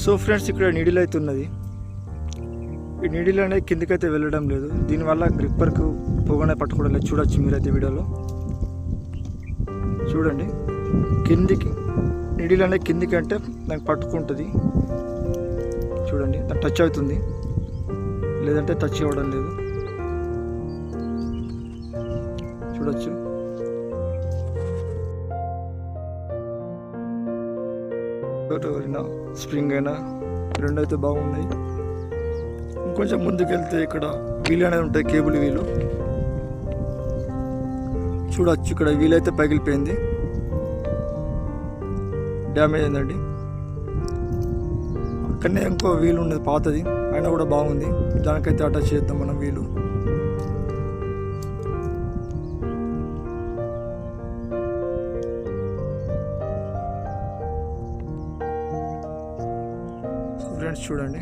So friends, ఇక్కడ needle అయితే ఉన్నది. ఈ నీడిల్ అనేది కిందికైతే వెళ్ళడం లేదు. దీనివల్ల గ్రిప్పర్కు పొగనే పట్టుకోవడం లేదు. చూడొచ్చు మీరైతే వీడియోలో చూడండి. కిందికి నీడిల్ అనేది కిందికి అంటే దానికి పట్టుకుంటుంది. చూడండి, దానికి టచ్ అవుతుంది, లేదంటే టచ్ అవ్వడం లేదు. చూడొచ్చు. స్ప్రింగ్ అయినా రెండు అయితే బాగున్నాయి. ఇంకొంచెం ముందుకెళ్తే ఇక్కడ వీల్ అనేది ఉంటాయి, కేబుల్ వీలు. చూడొచ్చు, ఇక్కడ వీల్ అయితే పగిలిపోయింది, డ్యామేజ్ అయిందండి. అక్కడనే ఇంకో వీలు ఉన్నది పాతది, అయినా కూడా బాగుంది. దానికైతే అటాచ్ చేద్దాం మనం వీలు. ఫ్రెండ్స్ చూడండి,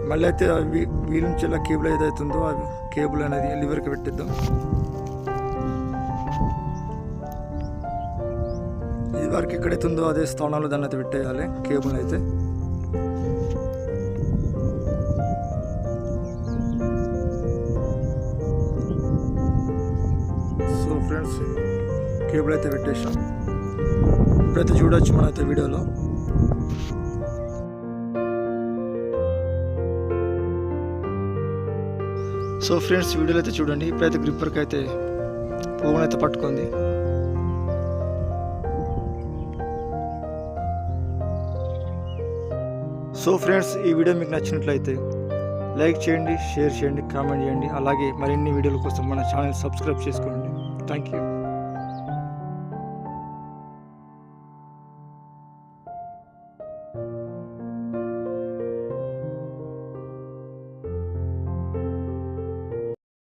మళ్ళీ అయితే వీల్ నుంచి ఇలా కేబుల్ ఏదైతుందో ఆ కేబుల్ అనేది లివర్కి పెట్టిద్దాం. ఇది వరకు ఎక్కడైతే ఉందో అదే స్థానంలో దాన్ని అయితే పెట్టేయాలి కేబుల్ అయితే. సో ఫ్రెండ్స్, కేబుల్ అయితే పెట్టేసాం. ఇప్పుడైతే చూడొచ్చు మనైతే వీడియోలో. సో ఫ్రెండ్స్, వీడియోలో అయితే చూడండి. ఇప్పుడైతే గ్రిప్పర్కి అయితే పోగునైతే పట్టుకుంది. సో ఫ్రెండ్స్, ఈ వీడియో మీకు నచ్చినట్లయితే లైక్ చేయండి, షేర్ చేయండి, కామెంట్ చేయండి. అలాగే మరిన్ని వీడియోల కోసం మన ఛానల్ సబ్స్క్రైబ్ చేసుకోండి. Thank you.